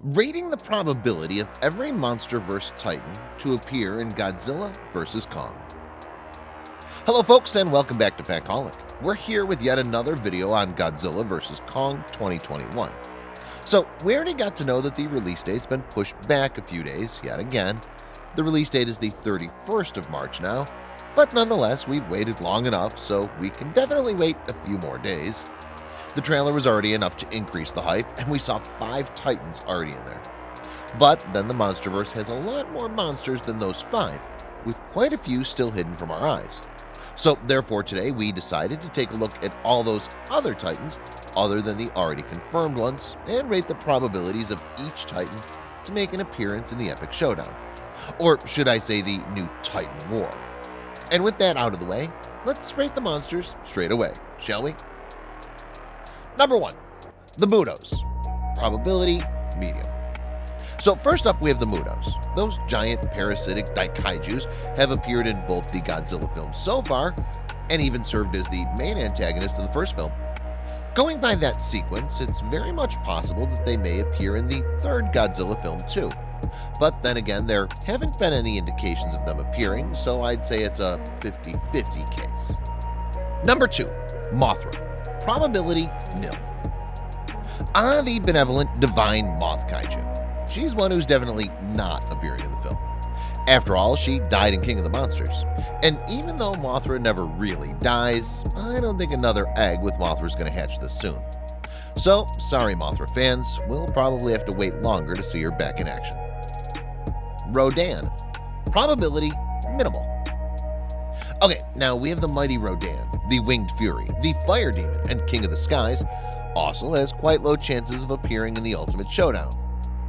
rating the probability of every Monsterverse Titan to appear in Godzilla vs. Kong. Hello folks and welcome back to Factholic. We're here with yet another video on Godzilla vs. Kong 2021. So we already got to know that the release date's been pushed back a few days yet again. The release date is the 31st of March now, but nonetheless we've waited long enough so we can definitely wait a few more days. The trailer was already enough to increase the hype, and we saw 5 Titans already in there. But then the Monsterverse has a lot more monsters than those 5, with quite a few still hidden from our eyes. So therefore today we decided to take a look at all those other Titans other than the already confirmed ones and rate the probabilities of each Titan to make an appearance in the epic showdown. Or should I say the new Titan War. And with that out of the way, let's rate the monsters straight away, shall we? Number 1, the Mudos Probability medium. So first up we have the Mudos. Those giant parasitic daikaijus have appeared in both the Godzilla films so far and even served as the main antagonist of the first film. Going by that sequence, it's very much possible that they may appear in the third Godzilla film too. But then again, there haven't been any indications of them appearing, so I'd say it's a 50-50 case. Number 2, Mothra Probability nil. The benevolent divine moth kaiju. She's one who's definitely not appearing in the film. After all, she died in King of the Monsters. And even though Mothra never really dies, I don't think another egg with Mothra is going to hatch this soon. So, sorry Mothra fans, we'll probably have to wait longer to see her back in action. Rodan Probability minimal. Okay, now we have the mighty Rodan, the Winged Fury, the Fire Demon, and King of the Skies, also has quite low chances of appearing in the ultimate showdown.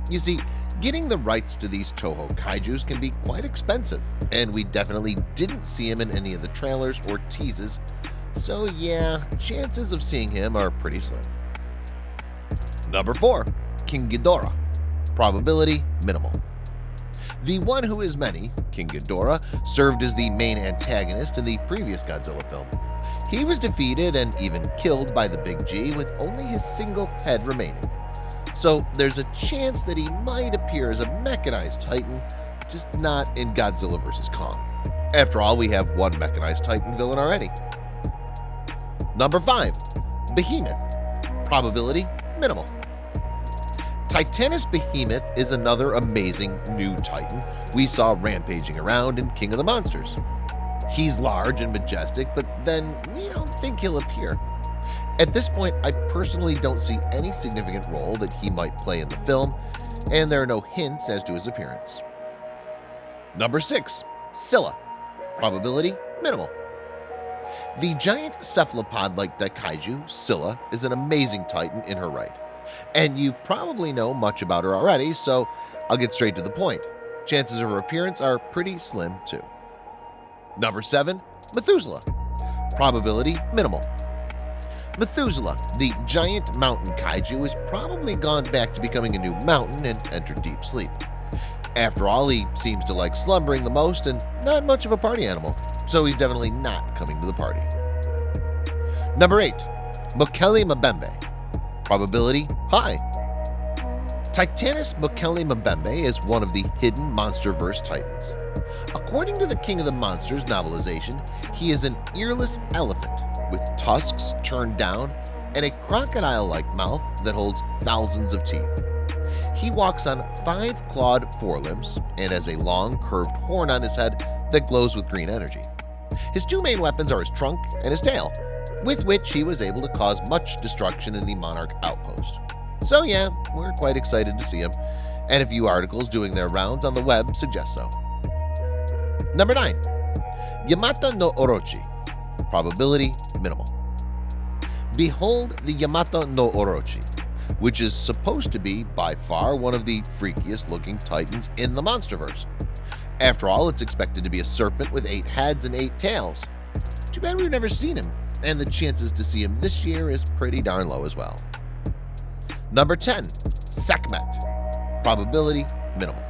You see, getting the rights to these Toho kaijus can be quite expensive, and we definitely didn't see him in any of the trailers or teases, so yeah, chances of seeing him are pretty slim. Number 4, King Ghidorah Probability minimal. The one who is many, King Ghidorah, served as the main antagonist in the previous Godzilla film. He was defeated and even killed by the Big G with only his single head remaining. So there's a chance that he might appear as a mechanized Titan, just not in Godzilla vs. Kong. After all, we have one mechanized Titan villain already. Number 5, Behemoth Probability minimal. Titanus Behemoth is another amazing new Titan we saw rampaging around in King of the Monsters. He's large and majestic, but then we don't think he'll appear. At this point, I personally don't see any significant role that he might play in the film, and there are no hints as to his appearance. Number 6, Cilla Probability minimal. The giant cephalopod-like daikaiju, Cilla, is an amazing Titan in her right. And you probably know much about her already, so I'll get straight to the point. Chances of her appearance are pretty slim too. Number 7, Mechathuselah Probability minimal. Mechathuselah, the giant mountain kaiju, has probably gone back to becoming a new mountain and entered deep sleep. After all, he seems to like slumbering the most and not much of a party animal, so he's definitely not coming to the party. Number 8, Mukeli Mbembe Probability high. Titanus Mbembe is one of the hidden Monsterverse Titans. According to the King of the Monsters novelization, he is an earless elephant with tusks turned down and a crocodile-like mouth that holds thousands of teeth. He walks on 5 clawed forelimbs and has a long curved horn on his head that glows with green energy. His 2 main weapons are his trunk and his tail, with which he was able to cause much destruction in the Monarch outpost. So yeah, we're quite excited to see him, and a few articles doing their rounds on the web suggest so. Number 9, Yamata no Orochi Probability minimal. Behold the Yamata no Orochi, which is supposed to be by far one of the freakiest looking Titans in the Monsterverse. After all, it's expected to be a serpent with 8 heads and 8 tails. Too bad we've never seen him, and the chances to see him this year is pretty darn low as well. Number 10, Skemet Probability minimal.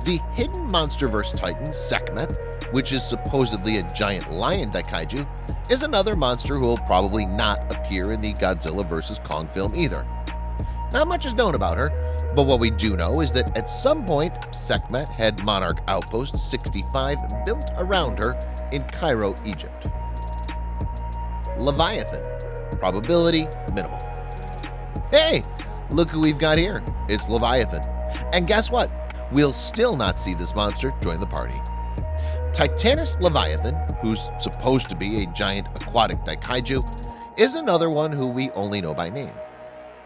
The hidden Monsterverse Titan Skemet, which is supposedly a giant lion daikaiju, is another monster who will probably not appear in the Godzilla vs. Kong film either. Not much is known about her, But what we do know is that at some point, Sekhmet had Monarch Outpost 65 built around her in Cairo, Egypt. Leviathan Probability minimal. Hey, look who we've got here. It's Leviathan. And guess what? We'll still not see this monster join the party. Titanus Leviathan, who's supposed to be a giant aquatic daikaiju, is another one who we only know by name.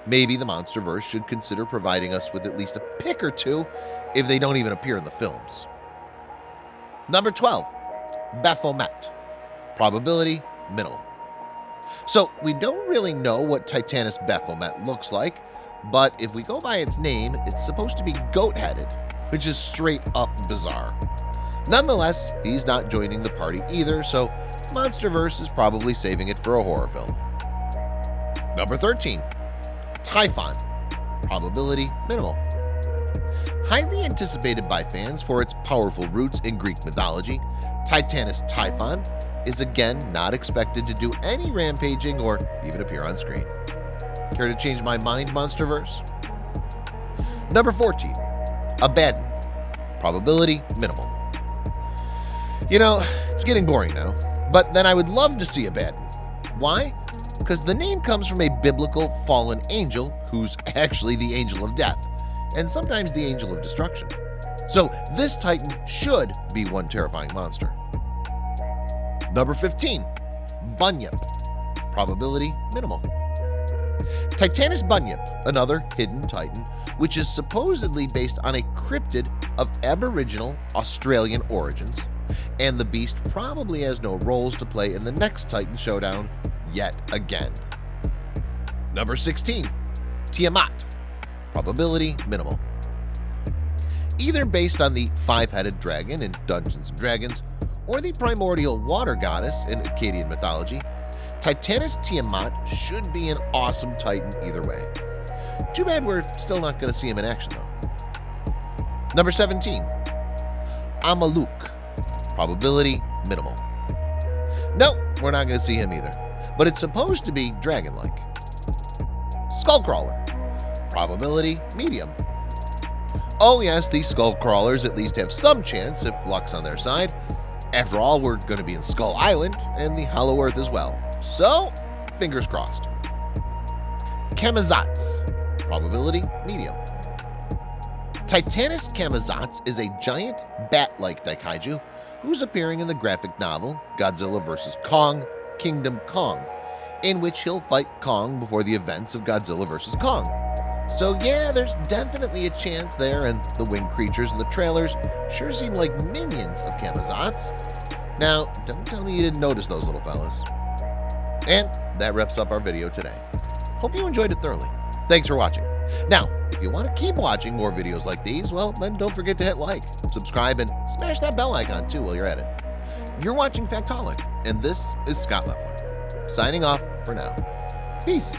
Maybe the Monsterverse should consider providing us with at least a pic or two if they don't even appear in the films. Number 12, Baphomet Probability minimal. So we don't really know what Titanus Baphomet looks like, but if we go by its name, it's supposed to be goat-headed, which is straight up bizarre. Nonetheless, he's not joining the party either, so Monsterverse is probably saving it for a horror film. Number 13, Typhon Probability minimal. Highly anticipated by fans for its powerful roots in Greek mythology, Titanus Typhon is again not expected to do any rampaging or even appear on screen. Care to change my mind, Monsterverse? Number 14, Abaddon Probability minimal. You know, it's getting boring now, but then I would love to see Abaddon. Why? Because the name comes from a biblical fallen angel who's actually the angel of death, and sometimes the angel of destruction. So this Titan should be one terrifying monster. Number 15, Bunyip Probability minimal. Titanus Bunyip, another hidden Titan, which is supposedly based on a cryptid of Aboriginal Australian origins, and the beast probably has no roles to play in the next Titan showdown yet again. Number 16, Tiamat Probability minimal. Either based on the five-headed dragon in Dungeons & Dragons or the primordial water goddess in Akkadian mythology, Titanus Tiamat should be an awesome Titan either way. Too bad we're still not going to see him in action though. Number 17, Amaluk Probability minimal. Nope, we're not going to see him either, but it's supposed to be dragon-like. Skullcrawler Probability medium. Oh yes, these skull crawlers at least have some chance if luck's on their side. After all, we're going to be in Skull Island and the Hollow Earth as well, so fingers crossed. Camazotz Probability medium. Titanus Camazotz is a giant bat-like daikaiju who's appearing in the graphic novel Godzilla vs. Kong, Kingdom Kong, in which he'll fight Kong before the events of Godzilla vs. Kong. So yeah, there's definitely a chance there, and the winged creatures in the trailers sure seem like minions of Camazotz. Now, don't tell me you didn't notice those little fellas. And that wraps up our video today. Hope you enjoyed it thoroughly. Thanks for watching. Now, if you want to keep watching more videos like these, well, then don't forget to hit like, subscribe, and smash that bell icon too while you're at it. You're watching Factholic, and this is Scott Leffler, signing off for now. Peace.